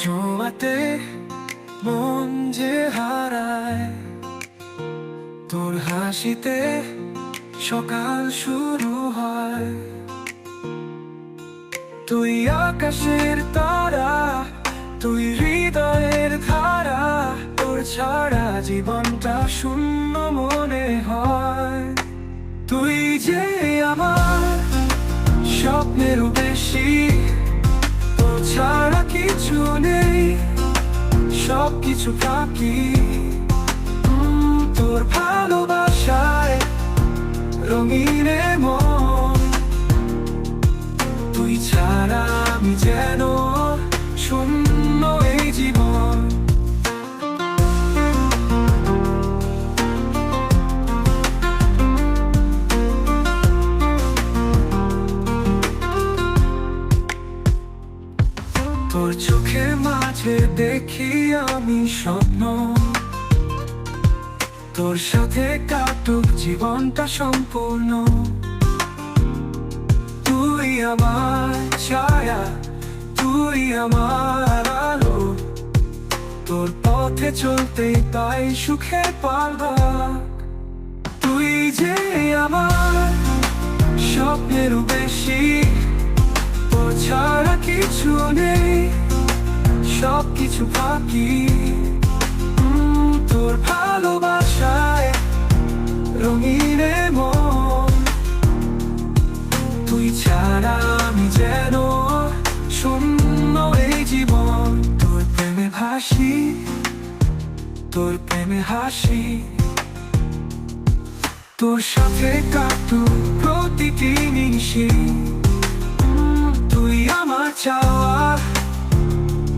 ছোঁয়াতে মন যে হারায়, তোর হাসিতে সকাল শুরু হয়। তুই আকাশের তারা, তুই হৃদয়ের ধারা, তোর ছাড়া জীবনটা শূন্য মনে হয়। তুই যে আমার স্বপ্নেরও বেশি, তোর ছাড়া কিছু নেই, সবকিছু ফাঁকি। তোর ভালোবাসায় রঙিন মন, তুই ছাড়া আমি যেন শূন্য এই জীবন। তোর চোখের মাঝে দেখি আমি স্বপ্ন, তোর সাথে কাটুক জীবনটা সম্পূর্ণ। তুই আমার ছায়া, তুই আমার আলো, তোর পথে চলতে তাই সুখে পারবা। তুই যে আমার স্বপ্নেরও বেশি, তোর ছাড়া কিছু নেই, সবকিছু ফাঁকি। তোর ভালোবাসায় রঙিন মন, তুই ছাড়া আমি যেন শূন্য এই জীবন। তোর প্রেমে ভাসি, তোর প্রেমে হাসি, তোর সাথে কাটুক প্রতিটি নিশি। তুই আমার চাওয়া,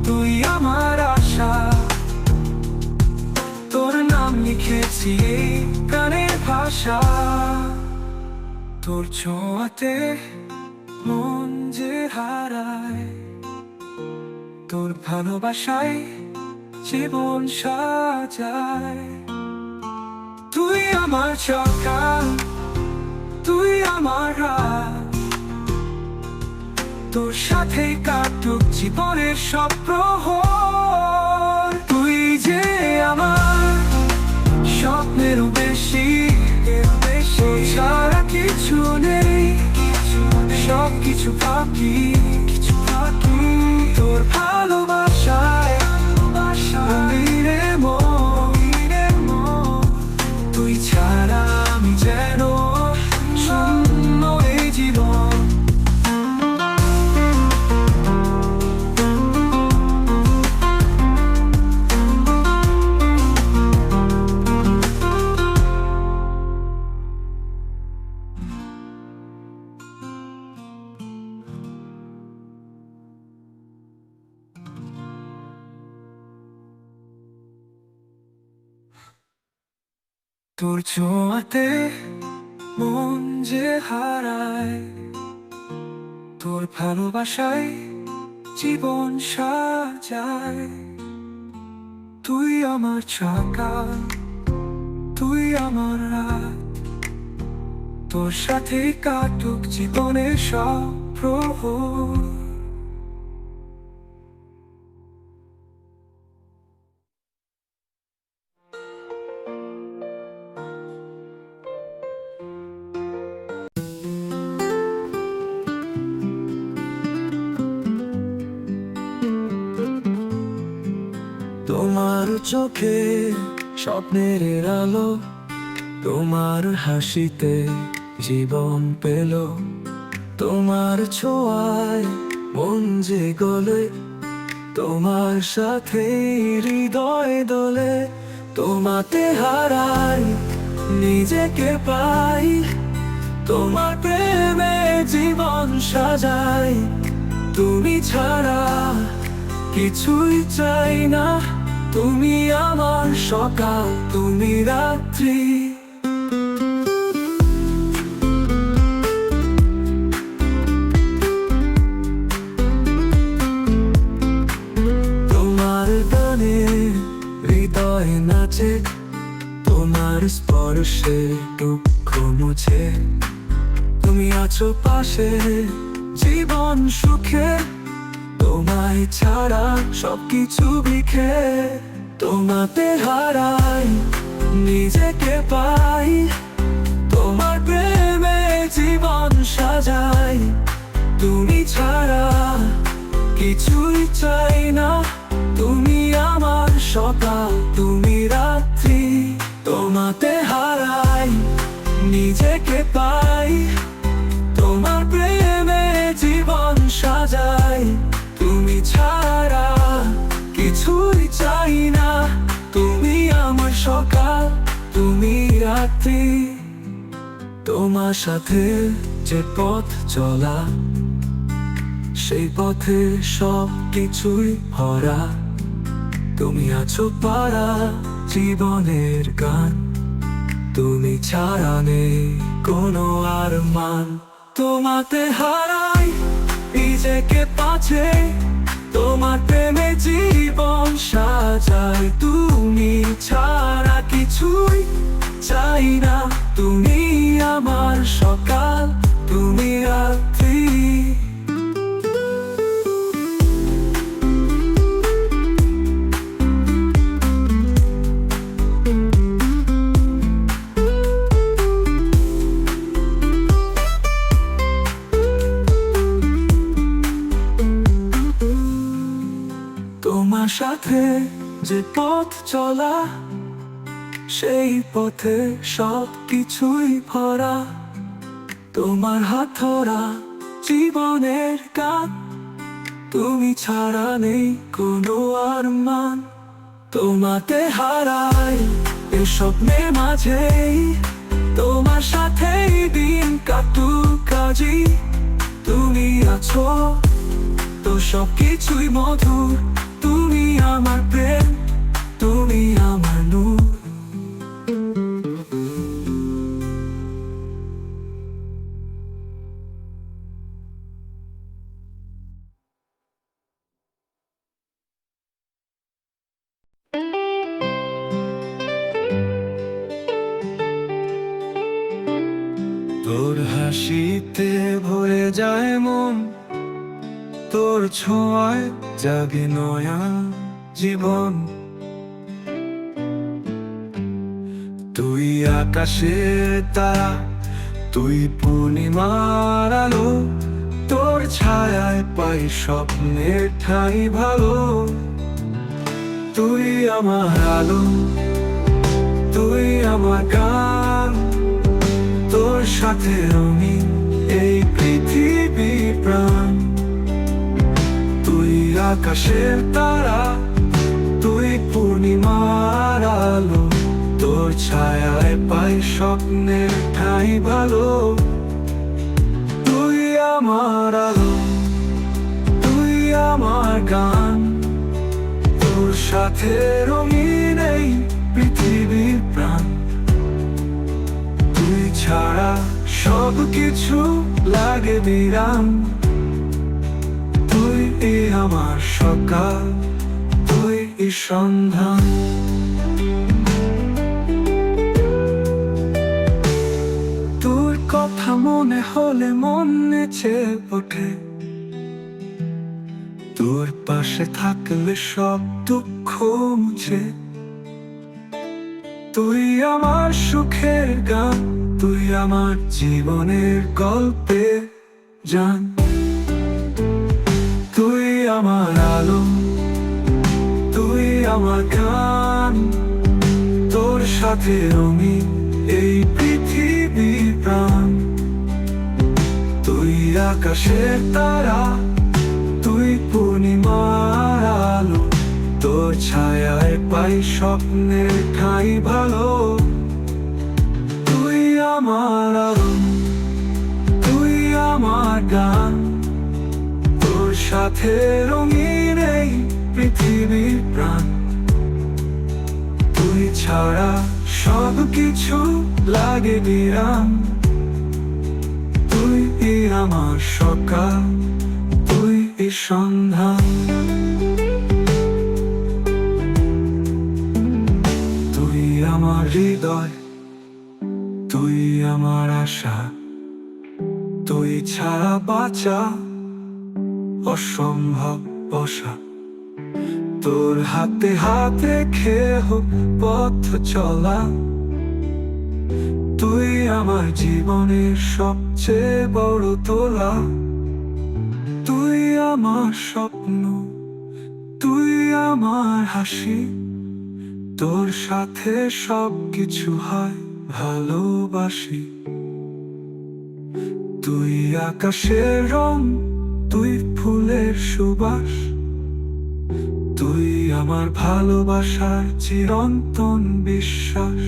তুই আমার আশা, তোর নাম লিখেছি এই প্রাণের ভাষা। তোর ছোঁয়াতে মন যে হারায়, তোর ভালোবাসায় জীবন সাজায়। তুই আমার সকাল, তুই আমার রাত, তোর সাথে কাটুক জীবনের সব প্রহর। তুই যে আমার স্বপ্নেরও বেশি, তোর ছাড়া কিছু নেই, সবকিছু ফাঁকি। তোর ভালোবাসায় রঙিন মন, তুই ছাড়া আমি যেন শূন্য এই জীবন। তোর ছোঁয়াতে মন যে হারায়, তোর ভালোবাসায় জীবন সাজায়। তুই আমার সকাল, তুই আমার রাত, তোর সাথে কাটুক জীবনের সব প্রহর। তোমার চোখে স্বপ্নের আলো, তোমার হাসিতে জীবন পেল। তোমার ছোঁয়ায় মন যে গলে, তোমার সাথে হৃদয় দোলে। তোমাতে হারাই নিজেকে পাই, তোমার প্রেমে জীবন সাজাই। তুমি ছাড়া কিছুই চাই না, তুমি আমার সকাল, তুমি রাত্রি। তোমার গানে হৃদয় নাচে, তোমার স্পর্শে দুঃখ মুছে। তুমি আছো পাশে জীবন সুখে, তোমায় ছাড়া সবকিছু বিখে, তোমাতে হারাই নিজেকে পাই, তোমার প্রেমে জীবন সাজাই। তুমি ছাড়া কিছুই চাই না, তুমি আমার সকাল, তুমি রাত্রি। তোমাতে হারাই নিজেকে পাই, তোমার প্রেমে জীবন সাজাই। তুমি ছাড়া কিছুই চাই না, তুমি আমার সকাল, তুমি রাত্রি। তোমার সাথে যে পথ চলা, সেই পথে সব কিছুই ভরা। তুমি আছো পারা জীবনের গান, তুমি ছাড়া নেই কোনো আরমান। তোমাতে হারাই নিজেকে পাছে, তোমার প্রেমে জীবন সাজাই। তুমি ছাড়া কিছুই চাই না, তুমি আমার সকাল, তুমি রাত্রি। তোমার সাথে যে পথ চলা, সেই পথে সব কিছুই ভরা। তোমার হাত ধরা জীবনের গান, তুমি ছাড়া নেই কোনো আরমান। তোমাতে হারাই এ স্বপ্নের মাঝেই, তোমার সাথেই দিন কাটুক কাজী। তুমি আছো তো সব কিছুই মধুর, তুমি আমার প্রেম, তুমি আমার নূর। তোর হাসিতে ভরে যায় মন, তোর ছোঁয়ায় জাগে নয়া জীবন। তুই আকাশের তারা, তুই পূর্ণিমার আলো, তোর ছায়ায় পাই স্বপ্নের ঠাই ভালো। তুই আমার আলো, তুই আমার গান, তোর সাথে রঙিন এই পৃথিবীর প্রাণ। তুই আকাশের তারা, তুই পূর্ণিমার আলো, তোর ছায়ায় পাই স্বপ্নের ঠাই ভালো। তুই আমার আলো, তুই আমার গান, তোর সাথে রঙিন এই পৃথিবীর প্রাণ। তুই ছাড়া সব কিছু লাগে বিরাম, তুই আমার সকাল, তুই সন্ধান। তোর কথা মনে হলে মন নেচে ওঠে, তোর পাশে থাকলে সব দুঃখ মুছে। তুই আমার সুখের গান, তুই আমার জীবনের গল্পে জান। তুই আমার আলো, তুই আমার গান, তোর সাথে রঙিন এই পৃথিবীর প্রাণ। তুই আকাশের তারা, তুই পূর্ণিমার আলো, তোর ছায়ায় পাই স্বপ্নের ঠাই ভালো। তুই আমার আলো, তুই আমার গান, তোর সাথে রঙিন এই পৃথিবীর প্রাণ। তুই ছাড়া সব কিছু লাগে বিরাম, তুই আমার সকাল, তুই সন্ধান। তুই আমার হৃদয়, তুই আমার আশা, তুই ছাড়া বাঁচা অসম্ভব। বসা, তোর হাতে হাতে খেয়ে হোক পথ চলা। তুই আমার জীবনের সবচেয়ে বড় তোলা, তুই আমার স্বপ্ন, তুই আমার হাসি। তোর সাথে সবকিছু হয় ভালোবাসি। তুই আকাশের রং, তুই ফুলের সুবাস, তুই আমার ভালোবাসার চিরন্তন বিশ্বাস।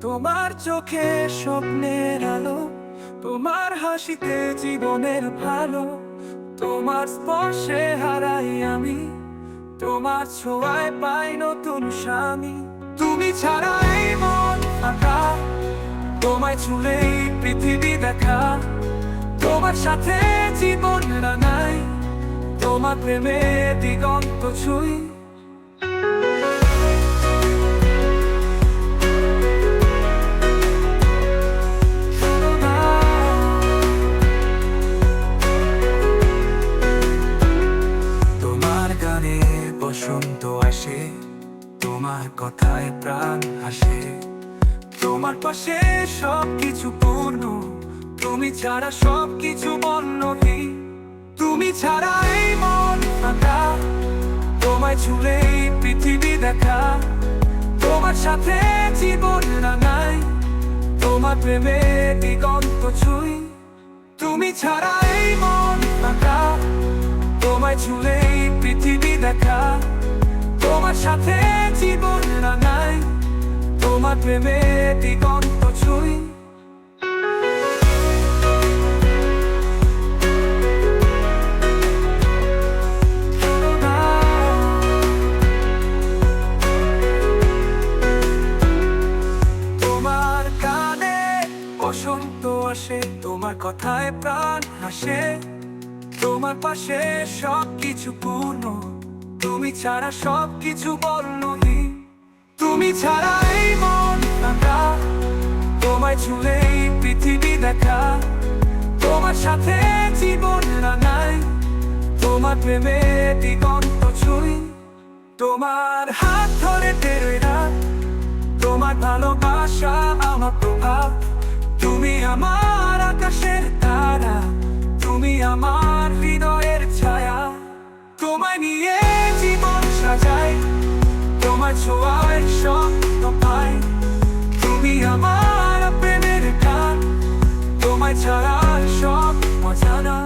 তোমার চোখে স্বপ্নের আলো, তোমার হাসিতে জীবনের ভালো। তোমার স্পর্শে হারাই আমি, তোমার ছোঁয়ায় পাই নতুন স্বামী। তুমি ছাড়া এই মন ফাঁকা, তোমায় ছুঁলেই পৃথিবী দেখা। তোমার সাথে জীবন রাঙাই, তোমার প্রেমে দিগন্ত ছুঁই। বসন্ত আসে, তোমার কথায় প্রাণ আসে। তোমার পাশে সবকিছু পূর্ণ, তুমি ছাড়া সবকিছু বর্ণহীন। তুমি ছাড়া এই মন ফাঁকা, তোমায় ছুঁলেই পৃথিবী দেখা। তোমার সাথে জীবন রাঙাই, তোমার প্রেমে দিগন্ত ছুঁই। তুমি ছাড়া এই মন ফাঁকা, তোমায় ছুঁলেই পৃথিবী দেখা। তোমার সাথে জীবন রাঙাই, তোমার প্রেমে দিগন্ত ছুঁই। তোমার কানে বসন্ত আসে, তোমার কথায় প্রাণ হাসে। তোমার পাশে সবকিছু পূর্ণ, তুমি ছাড়া সবকিছু বর্ণহীন। তুমি ছাড়া এই মন ফাঁকা, তোমায় ছুঁলেই পৃথিবী দেখা। তোমার সাথে জীবন রাঙাই, তোমার প্রেমে দিগন্ত ছুঁই। তোমার হাত ধরে বেরোই রাত, তোমার ভালোবাসা আমার প্রভাব। তুমি আমার আকাশের তারা, তুমি আমার হৃদয়ের ছায়া। তোমায় নিয়ে জীবন সাজাই, তোমার ছোঁয়ায় স্বপ্ন পাই। তুমি আমার প্রেমের গান, তোমায় ছাড়া সব অজানা।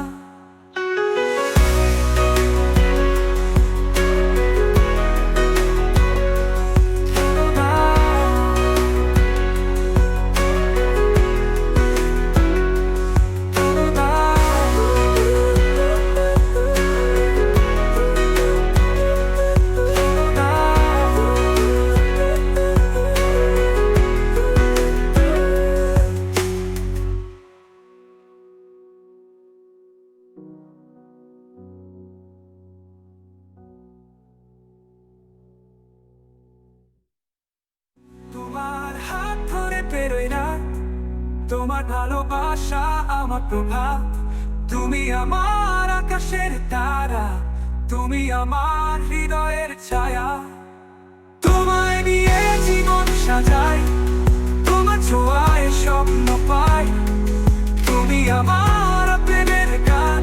তোমার হাত ধরে বেরোই না, তোমার ভালোবাসা আমার প্রভাব। তুমি আমার আকাশের তারা, তুমি আমার হৃদয়ের ছায়া। তোমায় নিয়ে জীবন সাজাই, তোমার ছোঁয়ায় স্বপ্ন পাই। তুমি আমার প্রেমের গান,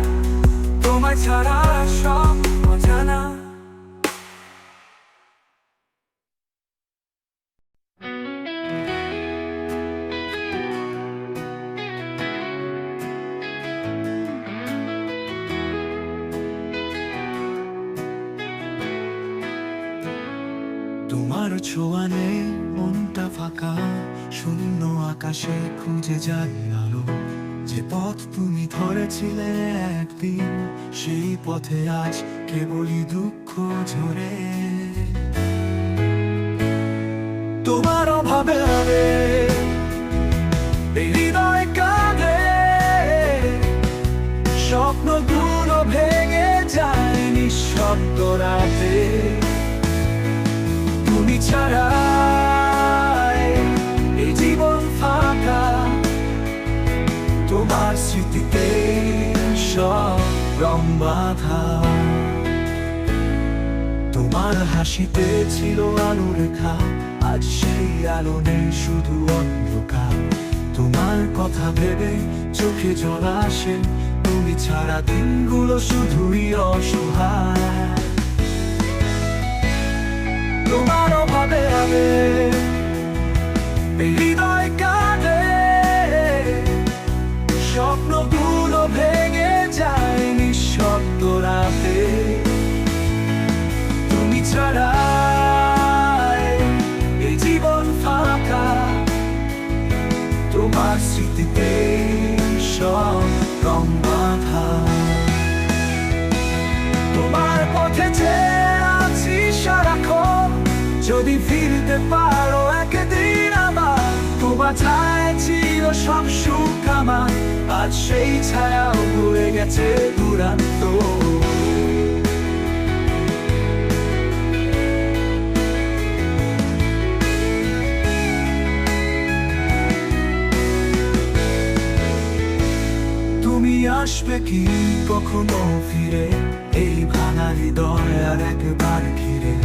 তোমায় ছাড়া সব অজানা। ছোঁয়া নেই, মনটা ফাঁকা, শূন্য আকাশে খুঁজে যায় আলো। যে পথ তুমি ধরেছিলে একদিন, সেই পথে আজ কেবলই দুঃখ ঝরে। তোমার অভাবে এই হৃদয় কাঁদে, স্বপ্নগুলো ভেঙে যায় নিঃশব্দ রাতে। তুমি ছাড়া এই জীবন ফাঁকা, তোমার স্মৃতিতে সব রং বাঁধা। তোমার হাসিতে ছিল আলো রেখা, আজ সেই আলো নেই, শুধু অন্ধকার। তোমার কথা ভেবে চোখে জল আসে, তুমি ছাড়া দিনগুলো শুধুই অসহায়। তোমার অভাবে এই হৃদয় কাঁদে, স্বপ্নগুলো ভেঙে যায় নিঃশব্দ রাতে। তুমি ছাড়া এই জীবন ফাঁকা, তোমার স্মৃতিতে সব রং বাঁধা। তোমার পথে যে আছি সারাক্ষণ, যদি ফিরতে পারো একদিন আবার। তোমার ছায়া ছিল সব সুখ আমার, আজ সেই ছায়াও ভুলে গেছে দুরান্ত। তুমি আসবে কি কখনো ফিরে, এই ভাঙা হৃদয় আর একবার ঘিরে।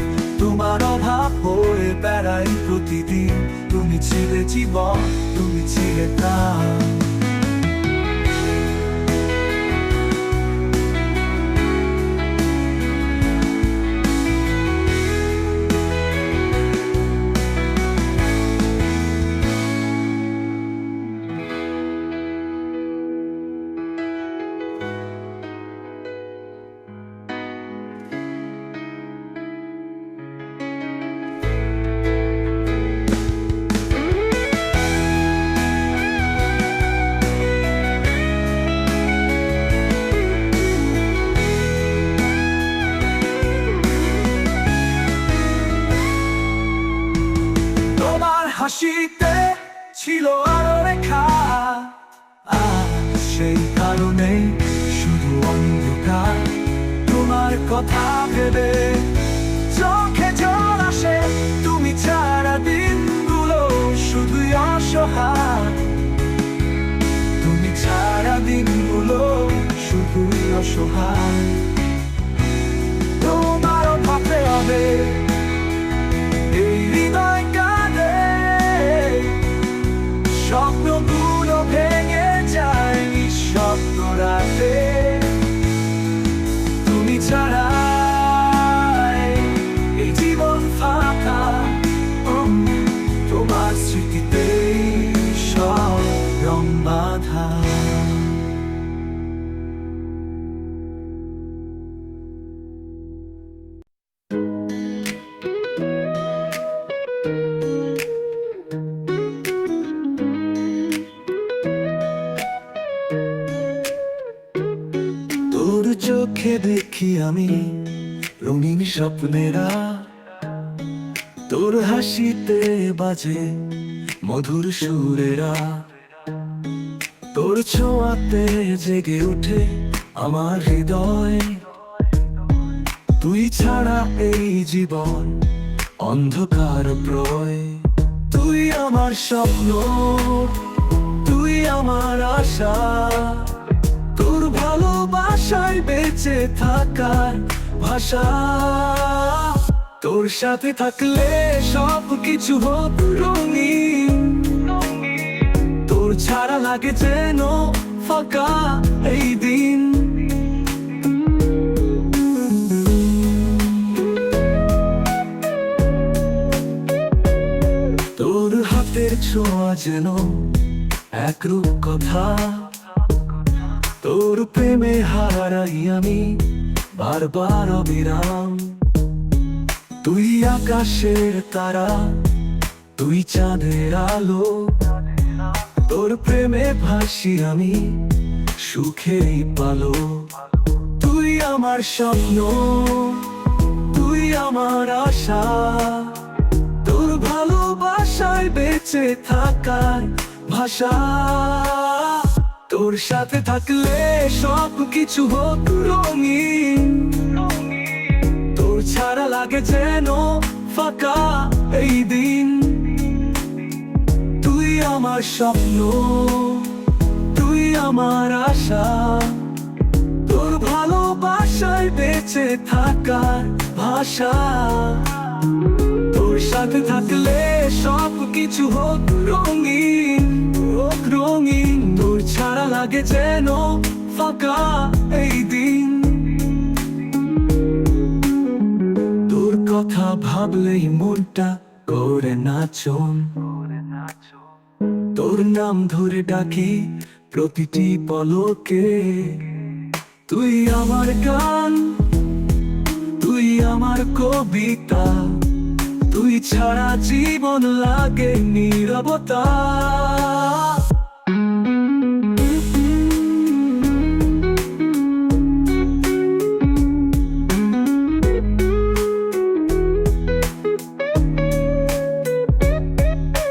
তোমার অভাব হয়ে বেড়াই প্রতিদিন, তুমি ছিলে জীবন, তুমি ছিলে প্রাণ। হাসিতে ছিল আলো রেখা, আর সেই কারণে শুধু অন্ধকার। তোমার কথা ভেবে চোখে জল আসে, তুমি ছাড়া দিনগুলো শুধুই অসহায়। তুমি ছাড়া দিনগুলো শুধুই অসহায়। তোমার ভাবতে হবে এই হৃদয় কাঁদে, স্বপ্নগুলো ভেঙে যায় নিঃশব্দ রাতে। তুমি ছাড়া এই জীবন ফাঁকা, তোমার স্মৃতিতে সব রং বাঁধা। তোর চোখে দেখি আমি রঙিন স্বপ্নেরা, তোর হাসিতে বাজে মধুর সুরেরা। তোর ছোঁয়াতে জেগে ওঠে আমার হৃদয়, তুই ছাড়া এই জীবন অন্ধকার প্রয়। তুই আমার স্বপ্ন, তুই আমার আশা, তোর ভালোবাসায় বেঁচে থাকার ভাষা। তোর সাথে থাকলে সব কিছু হোক রঙিন, তোর ছাড়া লাগে যেন ফাঁকা এই দিন। তোর হাতের ছোঁয়া যেন এক রূপ কথা, তোর প্রেমে হারাই আমি বারবার অবিরাম। তুই আকাশের তারা, তুই চাঁদের আলো, তোর প্রেমে ভাসি আমি সুখেই পালো। তুই আমার স্বপ্ন, তুই আমার আশা, তোর ভালোবাসায় বেঁচে থাকার ভাষা। তোর সাথে থাকলে সব কিছু হোক রঙিন, তোর ছাড়া লাগে যেন ফাঁকা এই দিন। তুই আমার স্বপ্ন, তুই আমার আশা, তোর ভালোবাসায় বেঁচে থাকার ভাষা। তোর সাথে থাকলে সব কিছু হোক রঙিন, হোক রঙিন, তোর ছাড়া লাগে যেন ফাঁকা এই দিন। তোর কথা ভাবলেই মনটা করে নাচন, তোর নাম ধরে ডাকি প্রতিটি পলকে। তুই আমার গান, তুই আমার কবিতা, তুই ছাড়া জীবন লাগে নীরবতা।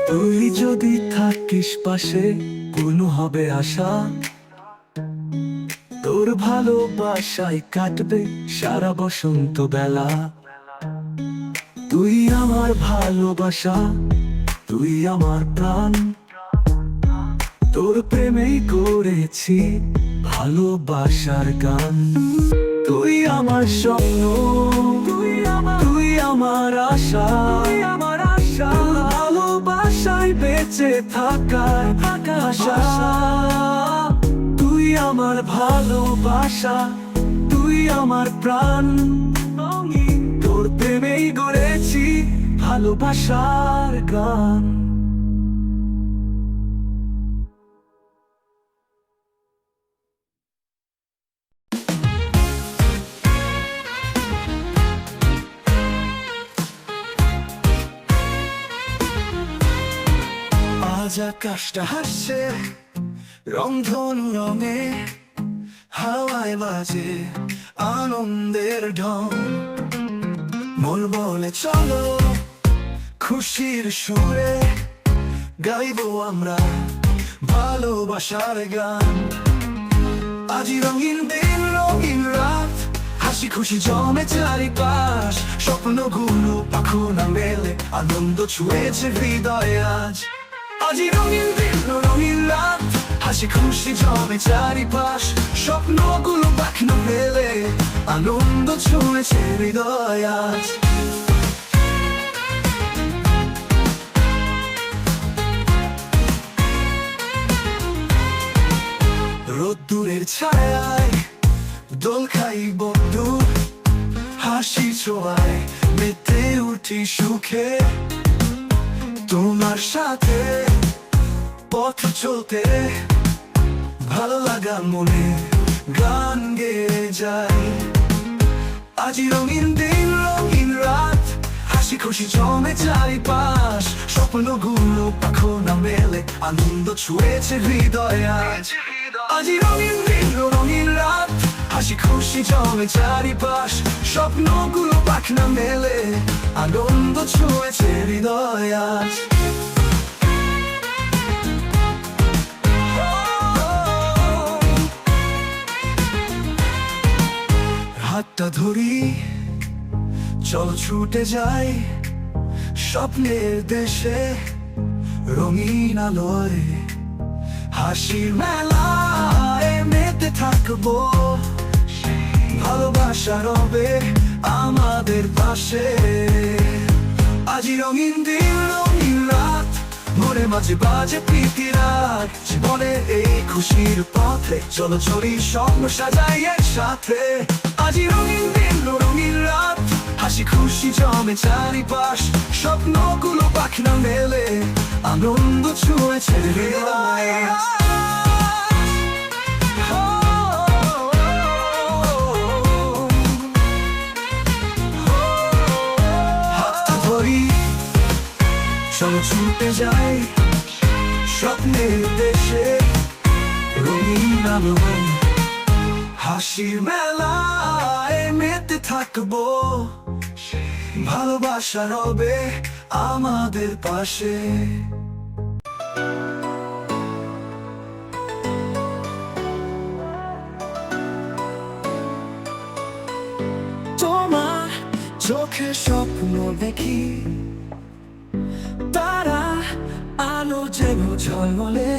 তুই যদি থাকিস পাশে পূর্ণ হবে আশা, তোর ভালোবাসায় কাটবে সারা বসন্ত বেলা। তুই আমার ভালোবাসা, তুই আমার প্রাণ, তোর প্রেমেই করেছি ভালোবাসার গান। তুই আমার স্বপ্ন, তুই আমার আশা, তোর ভালোবাসায় বেঁচে থাকার আশা। তুই আমার ভালোবাসা, তুই আমার প্রাণ, তোর প্রেমেই গড়েছি ভালোবাসার গান। আজ আকাশটা হাসছে রংধনু রঙে, হাওয়ায় বাজে আনন্দের ঢং। মন বলে চলো খুশির সুরে, গাইবো আমরা ভালোবাসার গান। আজি রঙিন দিন রঙিন রাত, হাসি খুশি জমে চারিপাশ। স্বপ্নগুলো পাখনা মেলে, আনন্দ ছুঁয়েছে হৃদয় আজ। আজি রঙিন দিন রঙিন রাত, হাসি খুশি জমে চারিপাশ। স্বপ্নগুলো পাখনা মেলে, আনন্দ ছুঁয়েছে হৃদয় আজ। রোদ্দুরের ছায়ায় দোল খাই বন্ধু, হাসি ছোঁয়ায় মেতে উঠি সুখে। তোমার সাথে পথ চলতে ভালো লাগা মনে গান গেয়ে যায়। আজি রঙিন দিন রঙিন রাত, হাসি খুশি জমে চারিপাশ। স্বপ্নগুলো পাখনা মেলে, আনন্দ ছুঁয়েছে হৃদয় আজ। আজি রঙিন দিন রঙিন রাত, হাসি খুশি জমে চারিপাশ। স্বপ্নগুলো পাখনা মেলে, আনন্দ ছুঁয়েছে হৃদয় আজ। হাতটা ধরি চল ছুটে যাই স্বপ্নের দেশে, রঙিন আলোয় হাসির মেলায় মেতে থাকবো। ভালোবাসা রবে আমাদের পাশে। আজি রঙিন দিন রঙিন রাত, মনে মাঝে বাজে প্রীতির রাগ। জীবনে এই খুশির পথে চলো চলি স্বপ্ন সাজাই একসাথে। আজি রঙিন দিন রঙিন রাত, হাসি খুশি জমে চারিপাশ। স্বপ্নগুলো পাখনা মেলে, আনন্দ ছুঁয়েছে হৃদয়। স্বপ্নের দেশে রঙিন আলোয় হাসির মেলায় মেতে থাকবো, ভালোবাসা রবে আমাদের পাশে। তোমার চোখে স্বপ্ন দেখি, তারা আলো যেন ঝলমলে,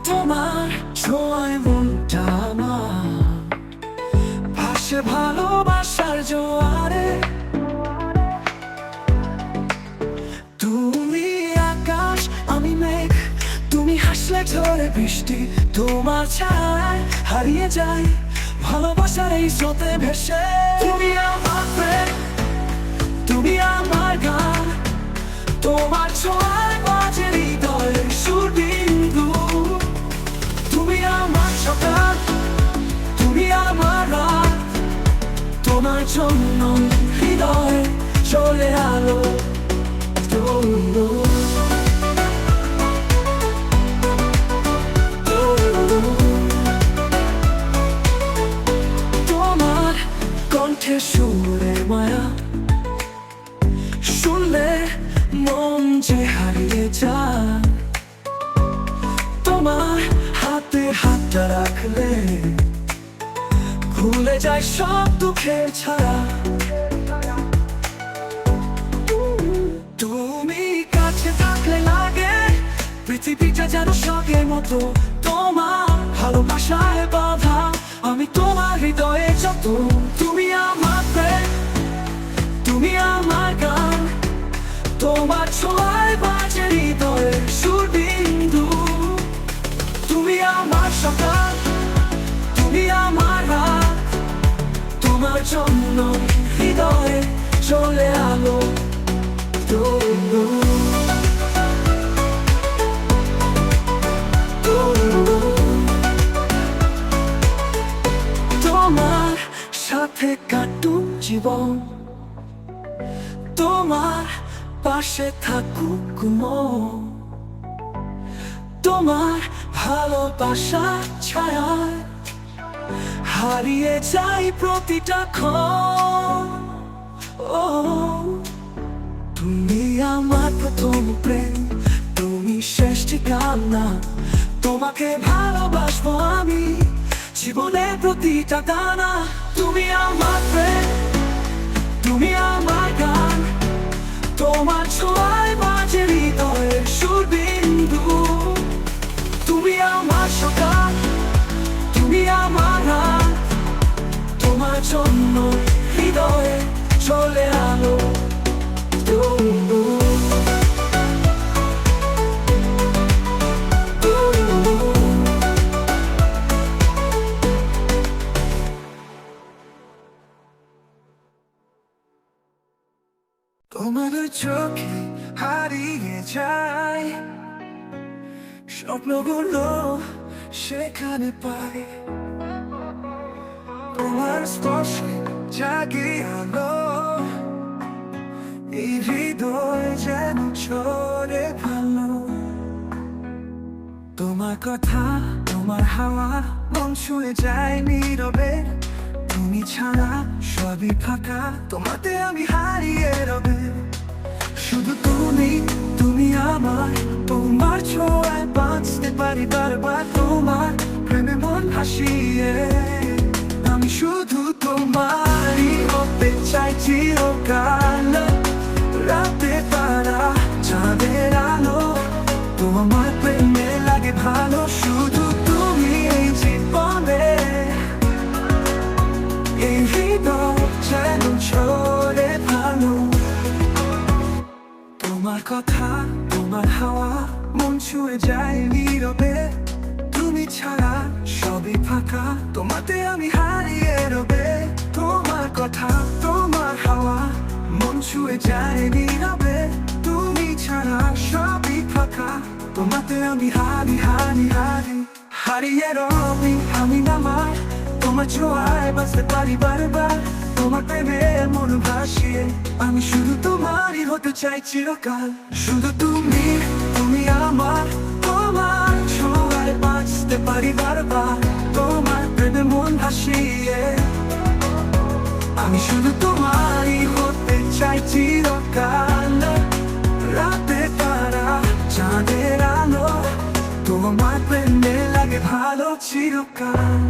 তোমার ছোঁয়ায় মনটা আমার ভাসে ভালোবাসার জোয়ারে। তুমি আকাশ আমি মেঘ, তুমি হাসলে ঝরে বৃষ্টি, তোমার ছায়ায় হারিয়ে যায় ভালোবাসার এই স্রোতে ভেসে। তুমি আমার প্রেম, তুমি আমার গান, তোমার ছোঁয়ায় বাজে হৃদয়ের সুরবিন্দু। তুমি আমার সকাল, তুমি আমার রাত, তোমার জন্য হৃদয়ে চলে আলো। তোমার কণ্ঠে সুরে মায়া, শুনলে মন যে হারিয়ে যায়। তোমার হাতে হাতটা রাখলে ভুলে যায় সব দুঃখের ছায়া। তুমি কাছে থাকলে লাগে পৃথিবীটা যেন স্বর্গের মতো। তোমার ভালোবাসায় বাঁধা আমি তোমার হৃদয়ে যত। তুমি আমার প্রেম, তুমি আমার গান, তোমার ছোঁয়ায় বাজে হৃদয়ের সুরবিন্দু। তুমি আমার সকাল, তুমি আমার রাত, তোমার জন্য হৃদয়ে চলে আলো। তোমার সাথে কাটুক জীবন, তোমার পাশে থাকুক মন, তোমার ভালোবাসা ছায়ায় হারিয়ে যাই প্রতিটা ক্ষণ। ও তুমি আমার প্রথম প্রেম, তুমি শেষ ঠিকানা, তোমাকে ভালোবাসবো আমি জীবনের প্রতিটা দানা। তুমি আমার প্রেম, তুমি আমার গান, তোমার ছোঁয়ায় বাজে হৃদয়ের সুরবিন্দু। তুমি আমার সকাল, তুমি আমার রাত, তোমার জন্য হৃদয়ে চলে আলো। তোমার চোখে হারিয়ে যায় স্বপ্নগুলো, সেখানে পাই তোমার স্পর্শে জাগে আলো। এই হৃদয় যেন চলে ভালো। তোমার কথা, তোমার হাওয়া মন ছুঁয়ে যায় নীরবে। তুমি ছাড়া সবই ফাঁকা, তোমাতে আমি হারিয়ে রবে। শুধু তুমি, তুমি আমার, তোমার ছোঁয়ায় বাঁচতে পারি বারবার। তোমার প্রেমে মন ভাসিয়ে আমি শুধু তোমারই হতে চাই চিরকাল। রাতে তারা চাঁদের আলো, তোমার প্রেমে লাগে ভালো। শুধু তুমি এই জীবনে, এই হৃদয় যেন চলে ভালো। তোমার কথা, তোমার হাওয়া মন ছুঁয়ে যায় নীরবে। তুমি ছাড়া সবই ফাঁকা, তোমাতে আমি হারিয়ে রবে। তোমার কথা, তোমার হাওয়া মন ছুঁয়ে যায় নীরবে। তুমি ছাড়া সবই ফাঁকা, তোমাতে আমি হারিয়ে রবি আমি নামার। তোমার ছোঁয়ায় বাঁচতে পারি বারবার। তোমার প্রেমে মন ভাসিয়ে আমি শুধু তোমারই হতে চাই চিরকাল। শুধু তুমি, তুমি আমার, তোমার ছোঁয়ায় বাঁচতে পারি বারবার, তোমার প্রেমে মন ভাসিয়ে। আমি শুধু তোমারই হতে চাই চিরকাল, রাতে তারা চাঁদের আলো, তোমার প্রেমে লাগে ভালো চিরকাল।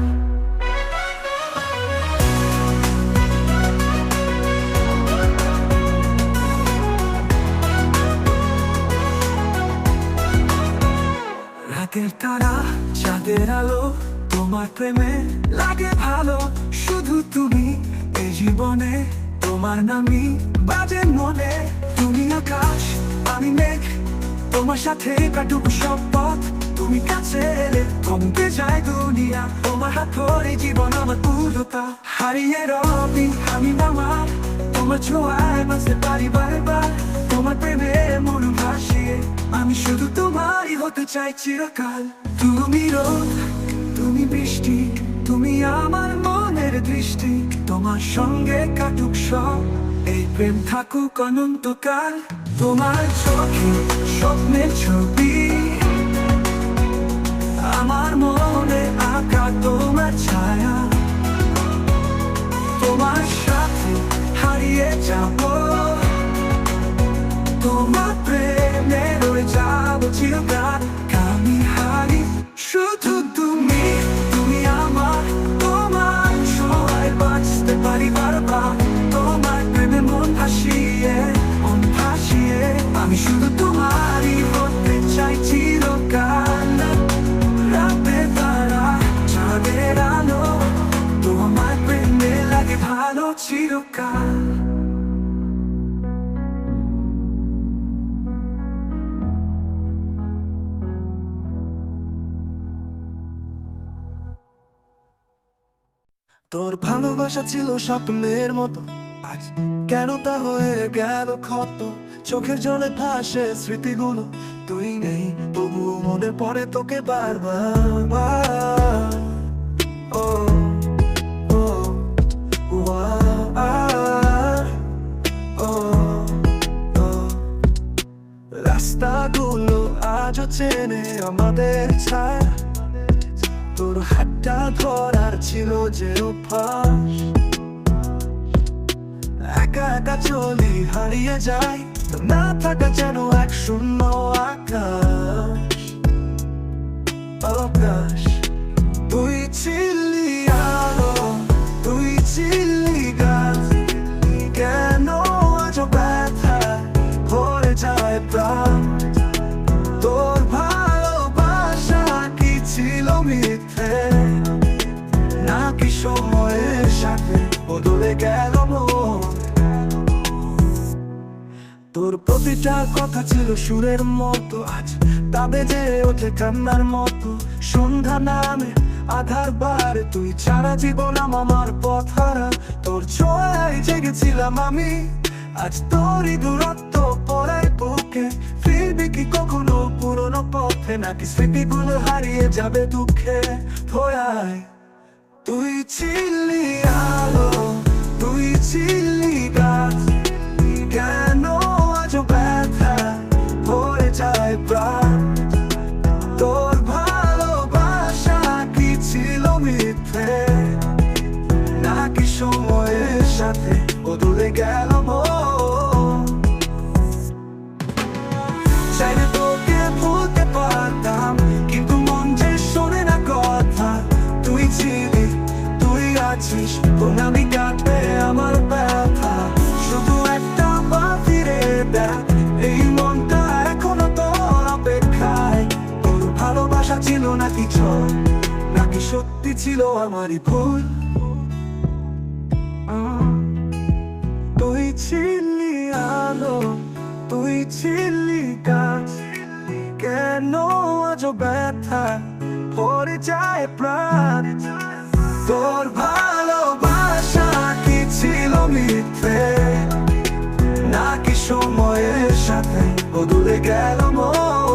রাতের তারা চাঁদের আলো, তোমার প্রেমে লাগে ভালো, শুধু তুমি এই জীবনে, তোমার নামই বাজে মনে। তুমি আকাশ, আমি মেঘ, তোমার সাথে কাটুক সব পথ, তুমি কাছে এলে থমকে যায় দুনিয়া, তোমার হাত ধরে জীবন আমার পুরোটা। হারিয়ে রবি আমি আমার, তোমার ছোঁয়ায় বাঁচতে পারি বারবার, তোমার প্রেমে মন ভাসিয়ে। আমি শুধু তোমারই হতে চাই চিরকাল। তুমি রোদ, তুমি বৃষ্টি, তুমি আমার মনের দৃষ্টি, তোমার সঙ্গে কাটুক সব এই প্রেম থাকুক অনন্তকাল। তোমার চোখে স্বপ্নের ছবি, আমার মনে আঁকা তোমার ছায়া, তোমার সাথে হারিয়ে যাব, তোমার প্রেমে রয়ে যাব চিরকাল। আমি হারি শুধু তুমি, তুমি আমার, তোমার ছোঁয়ায় বাঁচতে পারি বারবার, তোমার প্রেমে মন ভাসিয়ে, মন ভাসিয়ে। আমি শুধু তোমারই হতে চাই চিরকাল, রাতে তারা চাঁদের আলো, তোমার প্রেমে লাগে ভালো চিরকাল। তোর ভালোবাসা ছিল স্বপ্নের মতো, আজ কেন তা হয়ে গেল ক্ষত। চোখের জলে ভাসে স্মৃতিগুলো, তুই নেই তবুও মনে পড়ে তোকে বারবার। ও ও ও ও রাস্তাগুলো আজও চেনে আমাদের ছায়া, তোর হাতটা ধরার ছিল যে অভ্যাস। একা একা চলি হারিয়ে যাই, না থাকা যেন এক শূন্য আকাশ। আকাশ তুই ছিলি আলো, তুই ছিলি গাছ, কেন আজ ব্যথা ভরে যায় প্রাণ। তোর ভালোবাসা কি ছিল মিথ্যে, নাকি সময়ের সাথে বদলে গেল মন। তোর প্রতিটা কথা ছিল সুরের মতো, আজ তা বেজে ওঠে কান্নার মতো। সন্ধ্যা নামে আধার বারে, তুই ছাড়া জীবন আমার পথ হারা। তোর ছোঁয়ায় জেগেছিলাম আমি, আজ তোরই দূরত্ব পড়ায় বুকে। ফিরবি কি কখনো পুরনো পথে, নাকি স্মৃতিগুলো হারিয়ে যাবে দুঃখে ভয়ায়। তুই ছিলি আলো, তুই ছিলি গাছ, কেন আজ ব্যথা ভরে যায় প্রাণ। তোর ভালোবাসা কি ছিল মিথ্যে, নাকি সময়ের সাথে বদলে গেল মন। চাইলে তোকে ভুলতে পারতাম, কিন্তু মন যে শোনে না কথা। তুই ছিলি, তুই আছিস, কোন আমি কাটবে আমার ব্যথা। শুধু একটা বার ফিরে দেখ, এই মনটা এখনো তোর অপেক্ষায়। তোর ভালোবাসা ছিল নাকি ঝড়, নাকি সত্যি ছিল আমারই ভুল। তুই ছিলি আলো, তুই ছিলি গাছ, কেন আজ ব্যথা ভরে যায় প্রাণ। তোর ভালোবাসা কি ছিল মিথ্যে, নাকি সময়ের সাথে বদলে গেল মন।